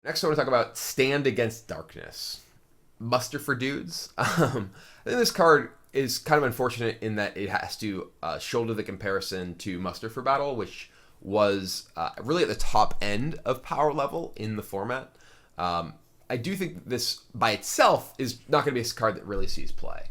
Next, I want to talk about Stand Against Darkness. Muster for dudes. I think this card is kind of unfortunate in that it has to shoulder the comparison to Muster for Battle, which was really at the top end of power level in the format. I do think this by itself is not going to be a card that really sees play.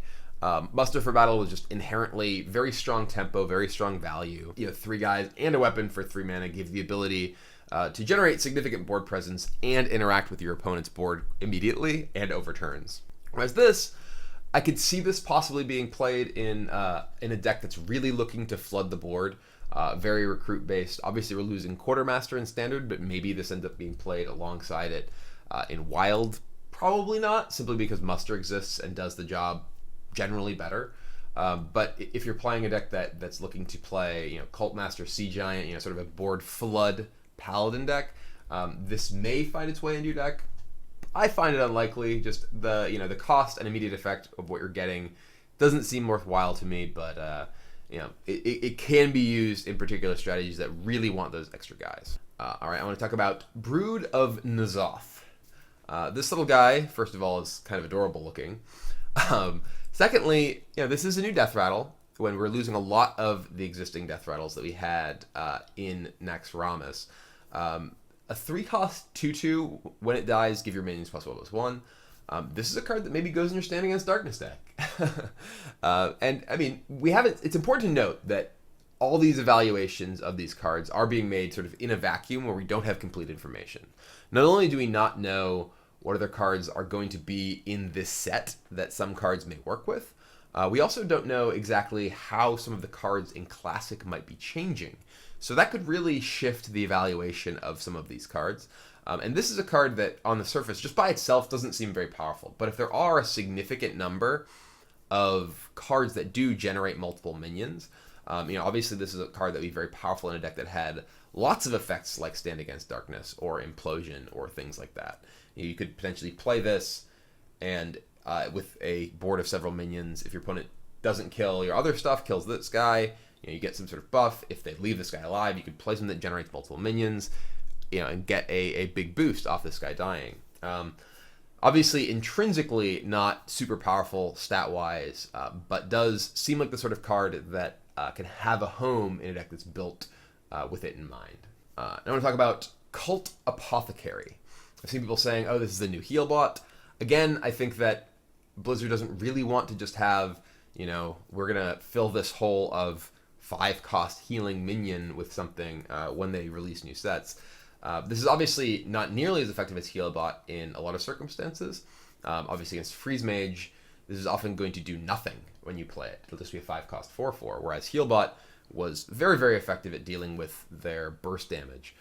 Muster for Battle was just inherently very strong tempo, very strong value. 3 guys and a weapon for 3 mana give the ability to generate significant board presence and interact with your opponent's board immediately and over turns. Whereas this, I could see this possibly being played in a deck that's really looking to flood the board, very recruit based. Obviously, we're losing Quartermaster in Standard, but maybe this ends up being played alongside it in Wild. Probably not, simply because Muster exists and does the job generally better. But if you're playing a deck that's looking to play, Cult Master, Sea Giant, sort of a board flood Paladin deck, this may find its way into your deck. I find it unlikely. Just the cost and immediate effect of what you're getting doesn't seem worthwhile to me. But it can be used in particular strategies that really want those extra guys. All right, I want to talk about Brood of N'Zoth. This little guy, first of all, is kind of adorable looking. Secondly, this is a new death rattle when we're losing a lot of the existing death rattles that we had in Naxxramas. A 3-cost 2/2, when it dies, give your minions +1/+1. This is a card that maybe goes in your Stand Against Darkness deck. And I mean, it's important to note that all these evaluations of these cards are being made sort of in a vacuum where we don't have complete information. Not only do we not know what other cards are going to be in this set that some cards may work with, we also don't know exactly how some of the cards in Classic might be changing. So that could really shift the evaluation of some of these cards. And this is a card that, on the surface, just by itself, doesn't seem very powerful. But if there are a significant number of cards that do generate multiple minions, obviously this is a card that would be very powerful in a deck that had lots of effects like Stand Against Darkness or Implosion or things like that. You could potentially play this and with a board of several minions, if your opponent doesn't kill your other stuff, kills this guy, you get some sort of buff. If they leave this guy alive, you could play something that generates multiple minions, and get a big boost off this guy dying. Obviously, intrinsically not super powerful stat-wise, but does seem like the sort of card that can have a home in a deck that's built with it in mind. I want to talk about Cult Apothecary. I've seen people saying, oh, this is the new heal bot. Again, I think that Blizzard doesn't really want to just have, we're going to fill this hole of 5-cost healing minion with something when they release new sets. This is obviously not nearly as effective as Healbot in a lot of circumstances. Obviously against Freeze Mage, this is often going to do nothing when you play it. It'll just be a 5-cost 4/4, whereas Healbot was very, very effective at dealing with their burst damage.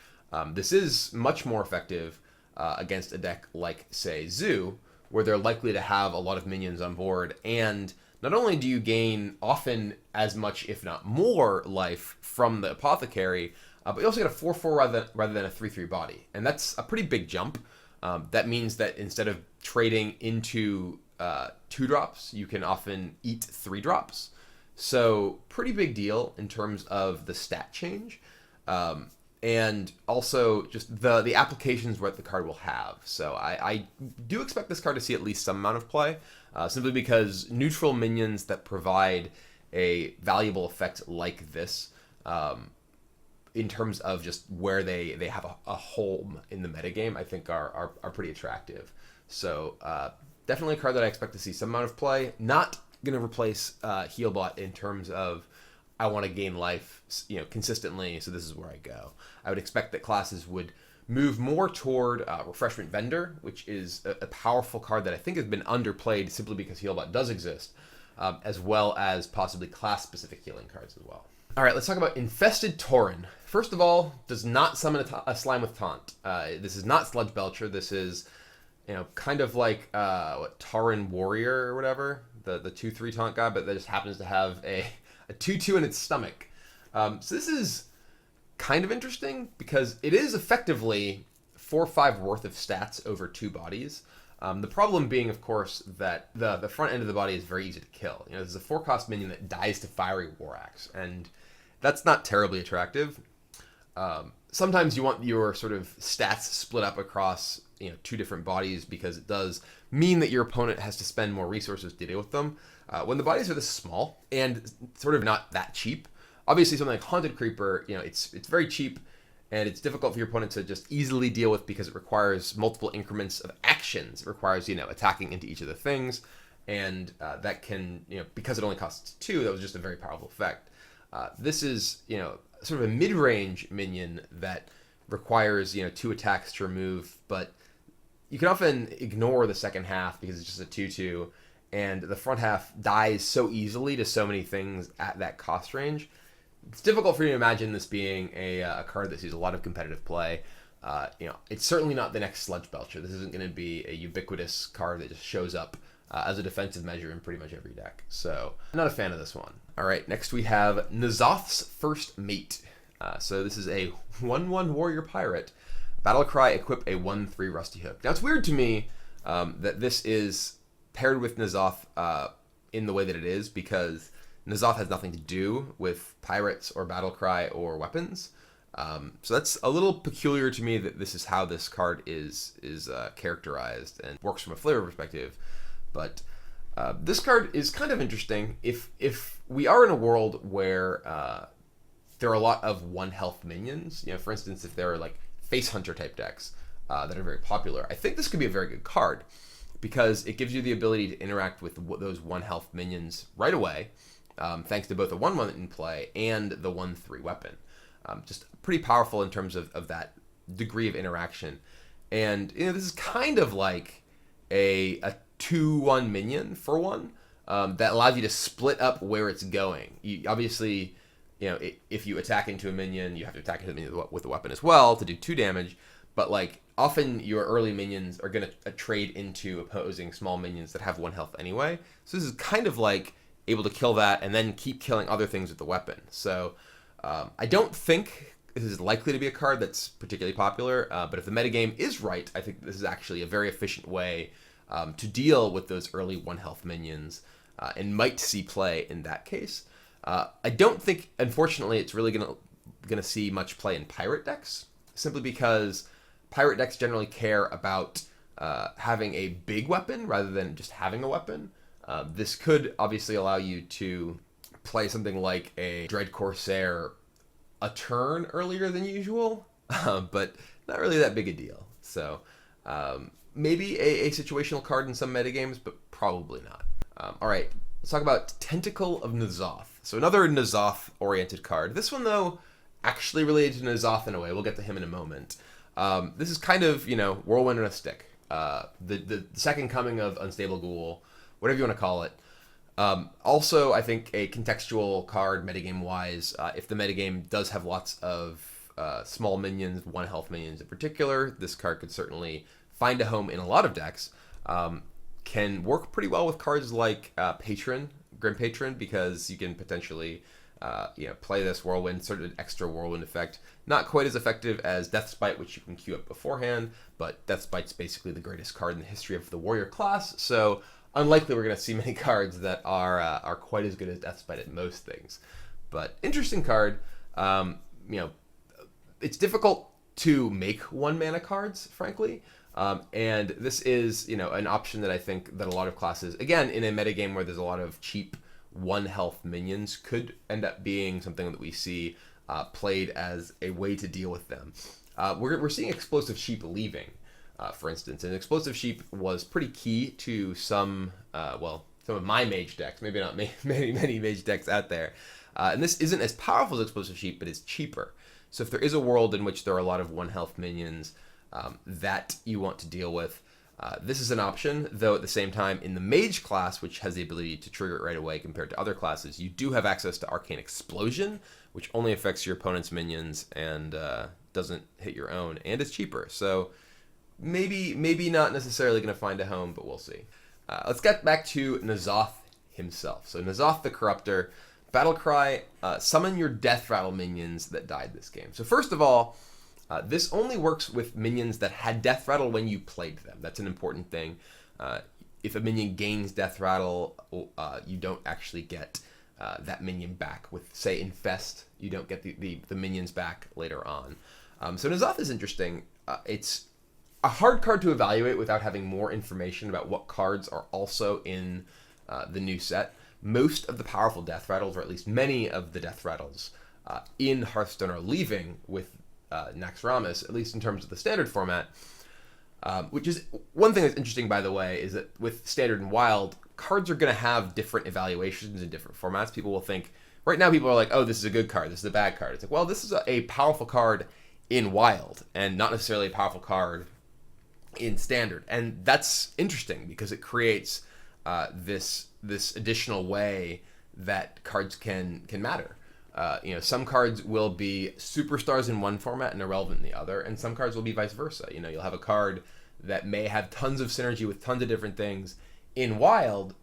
This is much more effective against a deck like, say, Zoo, where they're likely to have a lot of minions on board, and not only do you gain often as much, if not more, life from the Apothecary, but you also get a 4/4 rather than a 3/3 body. And that's a pretty big jump. That means that instead of trading into 2-drops, you can often eat 3-drops. So pretty big deal in terms of the stat change. And also just the applications what the card will have. So I do expect this card to see at least some amount of play, simply because neutral minions that provide a valuable effect like this, in terms of just where they have a home in the metagame, I think are pretty attractive. So definitely a card that I expect to see some amount of play. Not going to replace Healbot in terms of I want to gain life, consistently, so this is where I go. I would expect that classes would move more toward Refreshment Vendor, which is a powerful card that I think has been underplayed simply because Healbot does exist, as well as possibly class-specific healing cards as well. All right, let's talk about Infested Tauren. First of all, does not summon a slime with Taunt. This is not Sludge Belcher. This is, kind of like Tauren Warrior or whatever, the 2/3 Taunt guy, but that just happens to have a 2/2 in its stomach. So this is kind of interesting because it is effectively 4/5 worth of stats over 2 bodies. The problem being, of course, that the front end of the body is very easy to kill. This is a 4-cost minion that dies to Fiery War Axe, and that's not terribly attractive. Sometimes you want your sort of stats split up across 2 different bodies, because it does mean that your opponent has to spend more resources to deal with them. When the bodies are this small and sort of not that cheap, obviously something like Haunted Creeper, it's very cheap, and it's difficult for your opponent to just easily deal with because it requires multiple increments of actions. It requires, attacking into each of the things, and that can, because it only costs 2, that was just a very powerful effect. This is, sort of a mid-range minion that requires, 2 attacks to remove, but you can often ignore the second half because it's just a 2/2, and the front half dies so easily to so many things at that cost range. It's difficult for you to imagine this being a card that sees a lot of competitive play. It's certainly not the next Sludge Belcher. This isn't going to be a ubiquitous card that just shows up as a defensive measure in pretty much every deck. So, I'm not a fan of this one. All right, next we have N'Zoth's First Mate. So this is a 1/1 Warrior Pirate. Battlecry, equip a 1/3 Rusty Hook. Now, it's weird to me that this is paired with N'Zoth in the way that it is, because N'Zoth has nothing to do with pirates or Battlecry or weapons. So that's a little peculiar to me that this is how this card is characterized and works from a flavor perspective. But this card is kind of interesting. If we are in a world where there are a lot of 1 health minions, for instance, if there are like Face Hunter type decks that are very popular, I think this could be a very good card, because it gives you the ability to interact with those 1 health minions right away, thanks to both the 1/1 in play and the 1/3 weapon. Just pretty powerful in terms of that degree of interaction. And this is kind of like a 2/1 minion for 1 that allows you to split up where it's going. Obviously, if you attack into a minion, you have to attack into a minion with a weapon as well to do 2 damage. But like, often your early minions are going to trade into opposing small minions that have 1 health anyway. So this is kind of like able to kill that and then keep killing other things with the weapon. So I don't think this is likely to be a card that's particularly popular, but if the metagame is right, I think this is actually a very efficient way to deal with those early 1 health minions, and might see play in that case. I don't think, unfortunately, it's really gonna see much play in pirate decks, simply because pirate decks generally care about having a big weapon rather than just having a weapon. This could obviously allow you to play something like a Dread Corsair a turn earlier than usual, but not really that big a deal. So maybe a situational card in some metagames, but probably not. All right, let's talk about Tentacle of N'Zoth. So another N'Zoth-oriented card. This one, though, actually related to N'Zoth in a way. We'll get to him in a moment. This is kind of, Whirlwind on a stick. The second coming of Unstable Ghoul, whatever you want to call it. Also, I think a contextual card, metagame-wise. If the metagame does have lots of small minions, 1 health minions in particular, this card could certainly find a home in a lot of decks. Can work pretty well with cards like Grim Patron, because you can potentially play this Whirlwind, sort of an extra Whirlwind effect. Not quite as effective as Deathspite, which you can queue up beforehand, but Deathspite's basically the greatest card in the history of the Warrior class, so unlikely we're going to see many cards that are quite as good as Deathspite at most things. But interesting card. It's difficult to make 1 mana cards, frankly. And this is, an option that I think that a lot of classes, again, in a metagame where there's a lot of cheap 1 health minions, could end up being something that we see played as a way to deal with them. We're seeing Explosive Sheep leaving, for instance, and Explosive Sheep was pretty key to some of my mage decks, maybe not many mage decks out there. And this isn't as powerful as Explosive Sheep, but it's cheaper. So if there is a world in which there are a lot of 1 health minions that you want to deal with, this is an option, though at the same time, in the mage class, which has the ability to trigger it right away compared to other classes, you do have access to Arcane Explosion, which only affects your opponent's minions and doesn't hit your own, and it's cheaper. So maybe not necessarily going to find a home, but we'll see. Let's get back to N'Zoth himself. So N'Zoth the Corruptor, Battlecry, summon your Death Rattle minions that died this game. So first of all, this only works with minions that had Death Rattle when you played them. That's an important thing. If a minion gains Death Rattle, you don't actually get that minion back. With, say, Infest, you don't get the minions back later on. So N'Zoth is interesting. It's a hard card to evaluate without having more information about what cards are also in the new set. Most of the powerful death rattles, or at least many of the death rattles in Hearthstone, are leaving with Naxxramas, at least in terms of the standard format. Which is one thing that's interesting, by the way, is that with standard and wild, cards are going to have different evaluations in different formats. People will think, right now people are like, oh, this is a good card, this is a bad card. It's like, well, this is a powerful card in wild and not necessarily a powerful card in standard. And that's interesting because it creates this additional way that cards can matter. Some cards will be superstars in one format and irrelevant in the other, and some cards will be vice versa. You'll have a card that may have tons of synergy with tons of different things in wild,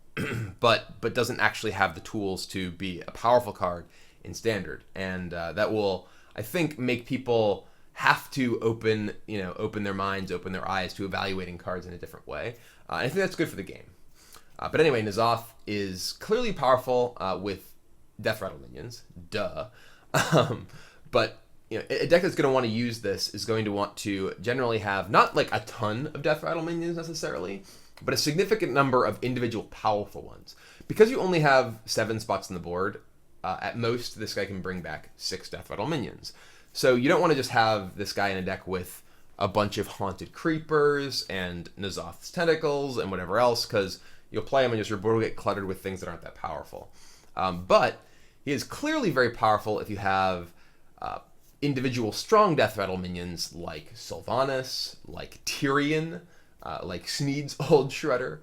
but doesn't actually have the tools to be a powerful card in standard. And that will, I think, make people have to open their minds, open their eyes to evaluating cards in a different way. And I think that's good for the game. But anyway, N'Zoth is clearly powerful with death rattle minions, duh. But a deck that's going to want to use this is going to want to generally have not like a ton of death rattle minions necessarily, but a significant number of individual powerful ones. Because you only have 7 spots on the board, at most this guy can bring back 6 death rattle minions. So you don't want to just have this guy in a deck with a bunch of haunted creepers and N'Zoth's tentacles and whatever else, because you'll play him and just your board will get cluttered with things that aren't that powerful. But he is clearly very powerful if you have individual strong death rattle minions like Sylvanas, like Tyrion, like Sneed's old Shredder.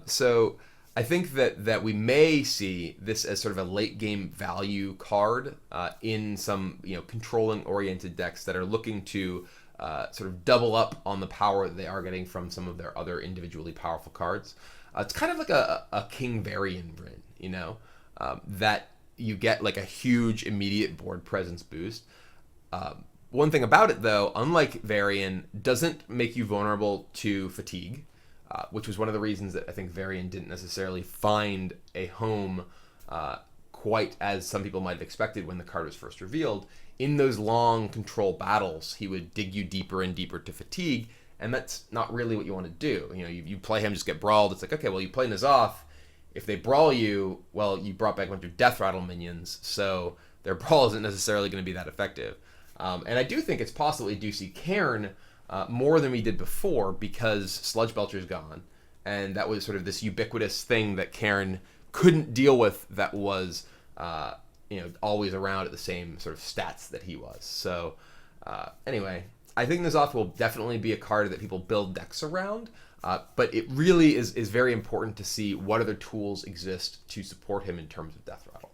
So I think that we may see this as sort of a late game value card in some controlling oriented decks that are looking to sort of double up on the power that they are getting from some of their other individually powerful cards. It's kind of like a King Varian Bryn, that you get like a huge immediate board presence boost. One thing about it, though, unlike Varian, doesn't make you vulnerable to fatigue, which was one of the reasons that I think Varian didn't necessarily find a home quite as some people might have expected when the card was first revealed. In those long control battles, he would dig you deeper and deeper to fatigue, and that's not really what you want to do. You play him, just get brawled. It's like, okay, well, you play N'Zoth. If they brawl you, well, you brought back a bunch of death rattle minions, so their brawl isn't necessarily going to be that effective. And I do think it's possible we do see Cairn more than we did before because Sludge Belcher's gone, and that was sort of this ubiquitous thing that Cairn couldn't deal with that was always around at the same sort of stats that he was. So anyway, I think N'Zoth will definitely be a card that people build decks around, but it really is very important to see what other tools exist to support him in terms of death rattle.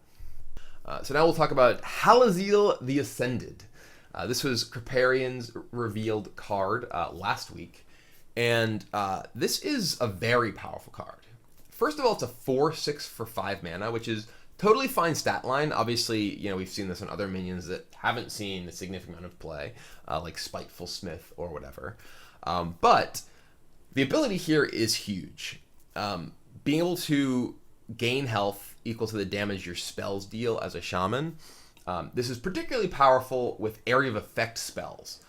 So now we'll talk about Hallazeal the Ascended. This was Kripparrian's revealed card last week, and this is a very powerful card. First of all, it's a 4/6 for 5 mana, which is totally fine stat line. Obviously, we've seen this on other minions that haven't seen a significant amount of play, like Spiteful Smith or whatever. But the ability here is huge. Being able to gain health equal to the damage your spells deal as a shaman. This is particularly powerful with area of effect spells,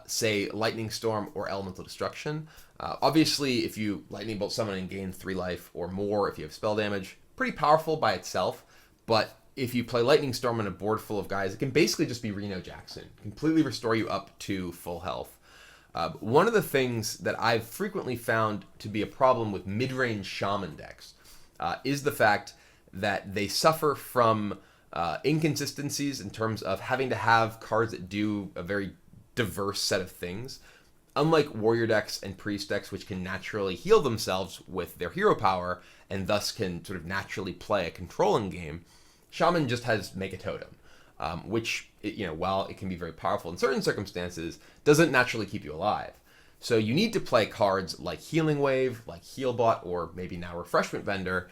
say Lightning Storm or Elemental Destruction. Obviously, if you Lightning Bolt summon and gain 3 life or more if you have spell damage, pretty powerful by itself. But if you play Lightning Storm on a board full of guys, it can basically just be Reno Jackson, completely restore you up to full health. One of the things that I've frequently found to be a problem with mid-range shaman decks is the fact that they suffer from inconsistencies in terms of having to have cards that do a very diverse set of things. Unlike warrior decks and priest decks, which can naturally heal themselves with their hero power and thus can sort of naturally play a controlling game, shaman just has Make a Totem, which, while it can be very powerful in certain circumstances, doesn't naturally keep you alive. So you need to play cards like Healing Wave, like Healbot, or maybe now Refreshment Vendor,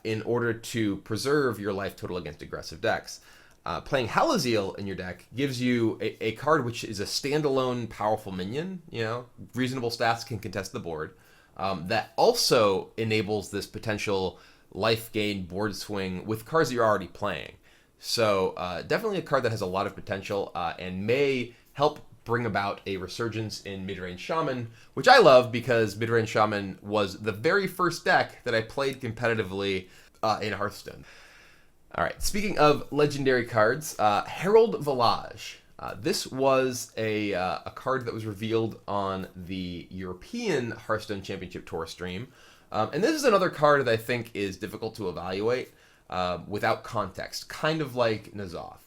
in order to preserve your life total against aggressive decks. Playing Hallazeal in your deck gives you a card which is a standalone powerful minion, reasonable stats, can contest the board, that also enables this potential life gain board swing with cards that you're already playing. So definitely a card that has a lot of potential and may help bring about a resurgence in mid-range Shaman, which I love because mid-range Shaman was the very first deck that I played competitively in Hearthstone. All right, speaking of legendary cards, Herald Village. This was a card that was revealed on the European Hearthstone Championship Tour stream. And this is another card that I think is difficult to evaluate without context, kind of like N'Zoth.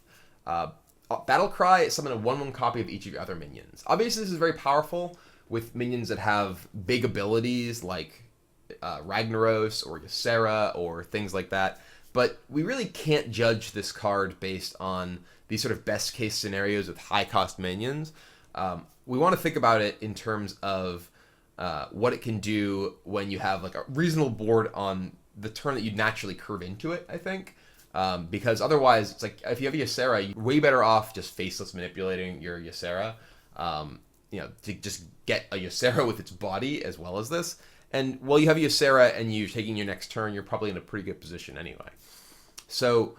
Battlecry, summon a 1/1 copy of each of your other minions. Obviously, this is very powerful with minions that have big abilities like Ragnaros or Ysera or things like that. But we really can't judge this card based on these sort of best case scenarios with high cost minions. We want to think about it in terms of what it can do when you have like a reasonable board on the turn that you'd naturally curve into it, I think. Because otherwise, it's like if you have a Ysera, you're way better off just faceless manipulating your Ysera, to just get a Ysera with its body as well as this. And while you have a Ysera and you're taking your next turn, you're probably in a pretty good position anyway. So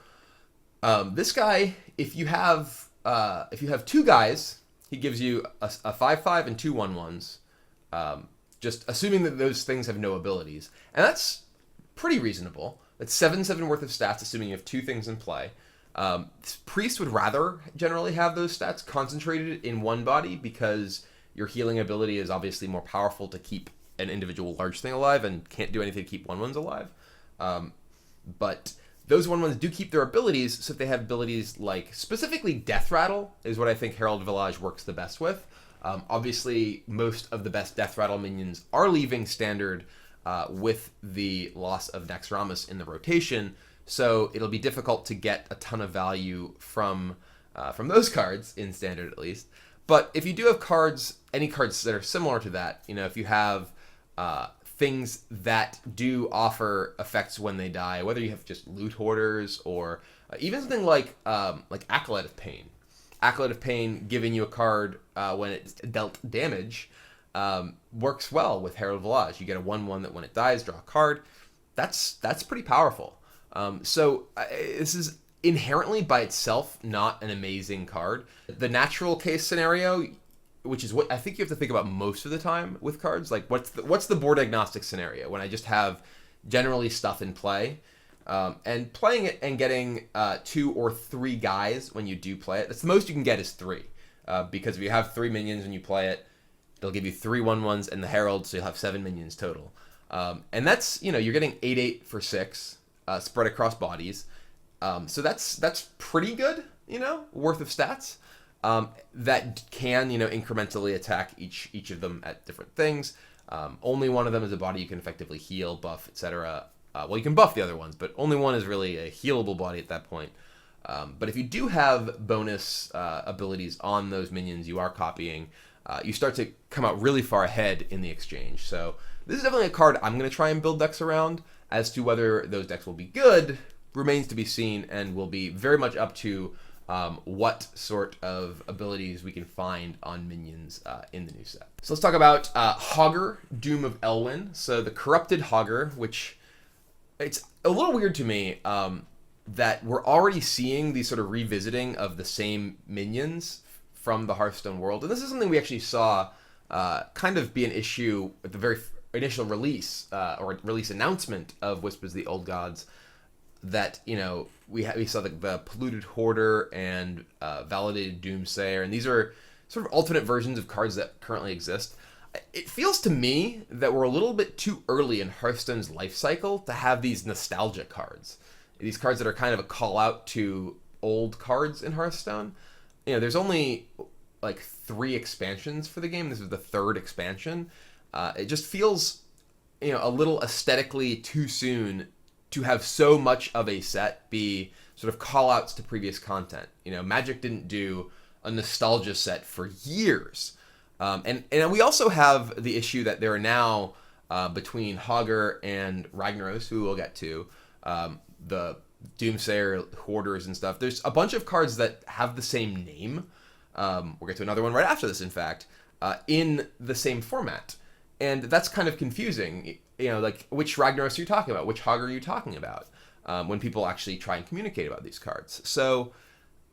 this guy, if you have two guys, he gives you a 5/5 and two 1/1s, just assuming that those things have no abilities, and that's pretty reasonable. It's 7/7 worth of stats, assuming you have two things in play. Priest would rather generally have those stats concentrated in one body because your healing ability is obviously more powerful to keep an individual large thing alive and can't do anything to keep 1/1s alive. But those 1/1s do keep their abilities, so if they have abilities like, specifically Death Rattle is what I think Herald Village works the best with. Obviously, most of the best Death Rattle minions are leaving Standard with the loss of Naxxramas in the rotation, so it'll be difficult to get a ton of value from those cards, in Standard at least. But if you do have cards, any cards that are similar to that, if you have things that do offer effects when they die, whether you have just loot hoarders or even something like Acolyte of Pain. Acolyte of Pain giving you a card when it's dealt damage works well with Herald Village. You get a 1/1 that when it dies, draw a card. That's pretty powerful. So this is inherently by itself not an amazing card. The natural case scenario, which is what I think you have to think about most of the time with cards, like what's the board agnostic scenario when I just have generally stuff in play, and playing it and getting 2 or 3 guys when you do play it. That's the most you can get is 3, because if you have 3 minions when you play it, it'll give you 3 1/1s and the Herald, so you'll have 7 minions total. And that's, you're getting 8/8 for 6 spread across bodies. So that's pretty good, worth of stats. That can, incrementally attack each of them at different things. Only one of them is a body you can effectively heal, buff, etc. Well, you can buff the other ones, but only one is really a healable body at that point. But if you do have bonus abilities on those minions you are copying, you start to come out really far ahead in the exchange. So this is definitely a card I'm going to try and build decks around. As to whether those decks will be good remains to be seen, and will be very much up to what sort of abilities we can find on minions in the new set. So let's talk about Hogger, Doom of Elwyn. So the corrupted Hogger, which it's a little weird to me that we're already seeing these sort of revisiting of the same minions from the Hearthstone world. And this is something we actually saw kind of be an issue at the very initial release or release announcement of Whispers of the Old Gods, that we saw the polluted hoarder and validated doomsayer, and these are sort of alternate versions of cards that currently exist. It feels to me that we're a little bit too early in Hearthstone's life cycle to have these nostalgia cards, these cards that are kind of a call out to old cards in Hearthstone. There's only like 3 expansions for the game. This is the 3rd expansion. It just feels a little aesthetically too soon to have so much of a set be sort of call-outs to previous content. Magic didn't do a nostalgia set for years. And we also have the issue that there are now, between Hogger and Ragnaros, who we'll get to, the Doomsayer Hoarders and stuff, there's a bunch of cards that have the same name. We'll get to another one right after this, in fact, in the same format. And that's kind of confusing. Like, which Ragnaros are you talking about? Which Hogger are you talking about? When people actually try and communicate about these cards. So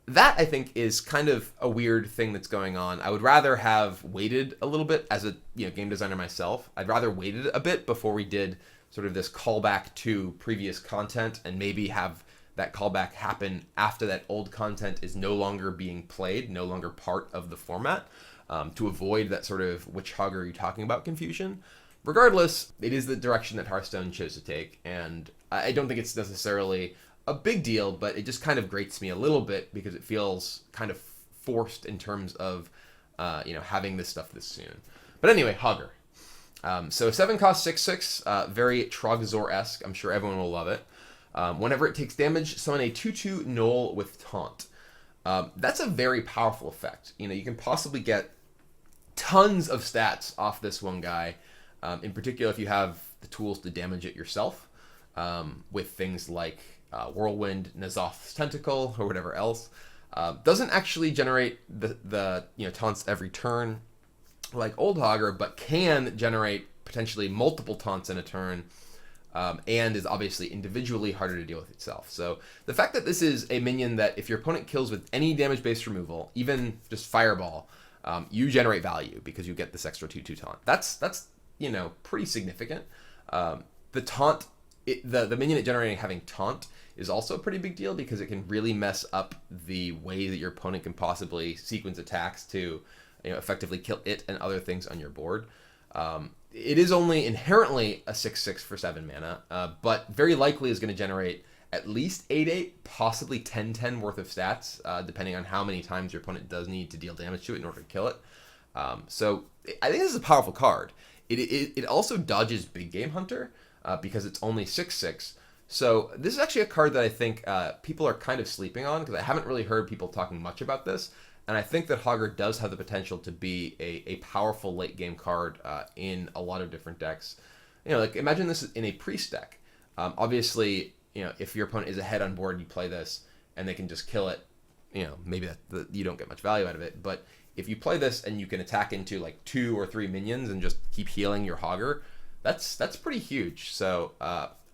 that I think is kind of a weird thing that's going on. I would rather have waited a little bit as a game designer myself. I'd rather waited a bit before we did sort of this callback to previous content, and maybe have that callback happen after that old content is no longer being played, no longer part of the format, to avoid that sort of which Hogger are you talking about confusion. Regardless, it is the direction that Hearthstone chose to take, and I don't think it's necessarily a big deal, but it just kind of grates me a little bit because it feels kind of forced in terms of having this stuff this soon. But anyway, Hogger. So 7 cost 6/6, very Trogzor-esque. I'm sure everyone will love it. Whenever it takes damage, summon a 2/2 Gnoll with Taunt. That's a very powerful effect. You can possibly get tons of stats off this one guy. In particular, if you have the tools to damage it yourself, with things like Whirlwind, N'Zoth's Tentacle, or whatever else. Doesn't actually generate the taunts every turn like old Hogger, but can generate potentially multiple taunts in a turn, and is obviously individually harder to deal with itself. So the fact that this is a minion that if your opponent kills with any damage-based removal, even just Fireball, you generate value because you get this extra 2/2 taunt. That's pretty significant. The taunt, the minion it generating having taunt is also a pretty big deal because it can really mess up the way that your opponent can possibly sequence attacks to effectively kill it and other things on your board. It is only inherently a 6/6 for 7 mana, but very likely is going to generate at least 8/8, possibly 10/10 worth of stats, depending on how many times your opponent does need to deal damage to it in order to kill it. So I think this is a powerful card. It also dodges Big Game Hunter because it's only 6/6. So this is actually a card that I think people are kind of sleeping on because I haven't really heard people talking much about this. And I think that Hogger does have the potential to be a powerful late game card in a lot of different decks. Like imagine this in a priest deck. Obviously, if your opponent is ahead on board, you play this and they can just kill it. Maybe you don't get much value out of it. But if you play this and you can attack into like 2 or 3 minions and just keep healing your Hogger, that's pretty huge. So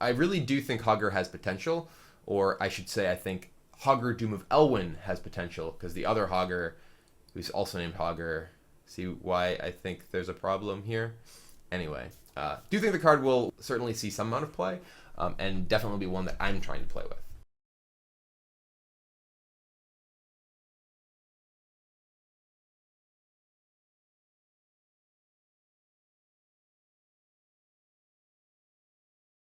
I really do think Hogger has potential, or I should say I think Hogger Doom of Elwyn has potential, because the other Hogger, who's also named Hogger, see why I think there's a problem here? Anyway, do think the card will certainly see some amount of play, and definitely be one that I'm trying to play with.